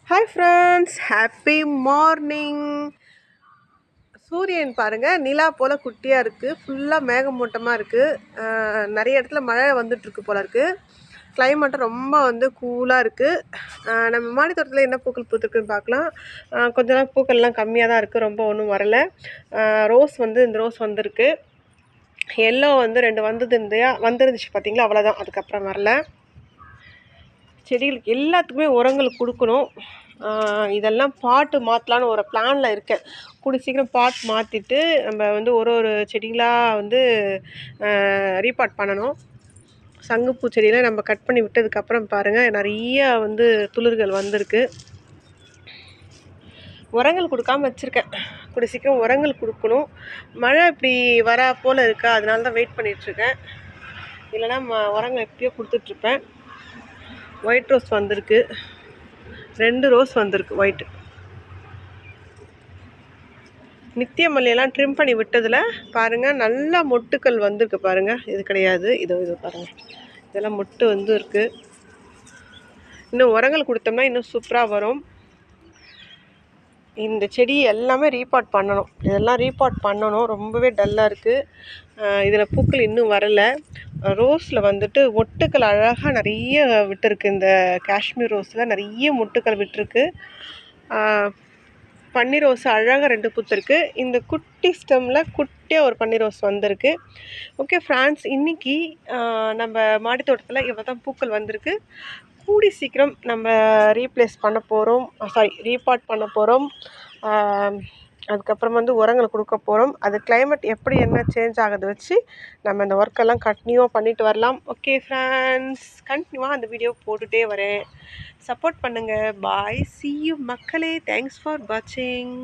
Hi friends, happy morning. சூரியன் பாருங்கள், நிலா போல் குட்டியாக இருக்குது. ஃபுல்லாக மேகமூட்டமாக இருக்குது. நிறைய இடத்துல மழை வந்துட்டுருக்கு போல இருக்குது. கிளைமேட்டும் ரொம்ப கூலாக இருக்குது. நம்ம மாடி தோட்டத்தில் என்ன பூக்கள் பூத்துருக்குன்னு பார்க்கலாம். கொஞ்ச நாள் பூக்கள்லாம் கம்மியாக தான் இருக்குது, ரொம்ப ஒன்றும் வரலை. ரோஸ் இந்த ரோஸ் வந்திருக்கு. எல்லோ 2 வந்துருந்துச்சு பார்த்தீங்களா, அவ்வளோதான். அதுக்கப்புறம் வரல. செடிகளுக்கு எல்லாத்துக்குமே உரங்கள் கொடுக்கணும். இதெல்லாம் பாட்டு மாற்றலான்னு ஒரு பிளானில் இருக்கேன். கூடி சீக்கிரம் பாட் மாற்றிட்டு நம்ம ஒரு செடிகளாக ரீபாட் பண்ணணும். சங்குப்பூ செடியெலாம் நம்ம கட் பண்ணி விட்டதுக்கப்புறம் பாருங்கள், நிறைய துளிர்கள் வந்திருக்கு. உரங்கள் கொடுக்காம வச்சுருக்கேன். கூடி சீக்கிரம் உரங்கள் கொடுக்கணும். மழை இப்படி வர போல் இருக்கா, அதனால தான் வெயிட் பண்ணிகிட்ருக்கேன். இல்லைனா உரங்கள் எப்படியோ கொடுத்துட்ருப்பேன். ஒயிட் ரோஸ் வந்திருக்கு, 2 ரோஸ் வந்திருக்கு ஒயிட்டு. நித்திய மல்லியெல்லாம் ட்ரிம் பண்ணி விட்டதில் பாருங்கள், நல்லா மொட்டுக்கள் வந்திருக்கு பாருங்கள். இது கிடையாது, இது பாருங்கள், இதெல்லாம் மொட்டு இருக்குது. இன்னும் உரங்கள் கொடுத்தோம்னா இன்னும் சூப்பராக வரும். இந்த செடி எல்லாமே ரீபாட் பண்ணணும். இதெல்லாம் ரீபாட் பண்ணணும். ரொம்பவே டல்லாக இருக்குது. இதில் பூக்கள் இன்னும் வரலை. ரோஸில் மொட்டுக்கள் அழகாக நிறைய விட்டுருக்கு. இந்த காஷ்மீர் ரோஸில் நிறைய மொட்டுக்கள் விட்டுருக்கு. பன்னீர் ரோஸ் அழகாக 2 பூத்துருக்கு. இந்த குட்டி ஸ்டெம்மில் குட்டியாக ஒரு பன்னீர் ரோஸ் வந்திருக்கு. ஓகே ஃப்ரெண்ட்ஸ், இன்றைக்கி நம்ம மாடி தோட்டத்தில் இவ்வளோ தான் பூக்கள் வந்திருக்கு. கூடி சீக்கிரம் நம்ம ரீபாட் பண்ண போகிறோம். அதுக்கப்புறம் உரங்கள் கொடுக்க போகிறோம். அது கிளைமேட் எப்படி என்ன சேஞ்ச் ஆகுது வச்சு நம்ம இந்த ஒர்க்கெல்லாம் கண்டினியூவாக பண்ணிட்டு வரலாம். ஓகே ஃப்ரெண்ட்ஸ், கண்டினியூவாக அந்த வீடியோ போட்டுகிட்டே வரேன். சப்போர்ட் பண்ணுங்கள். பாய், see you மக்களே. தேங்க்ஸ் ஃபார் வாட்சிங்.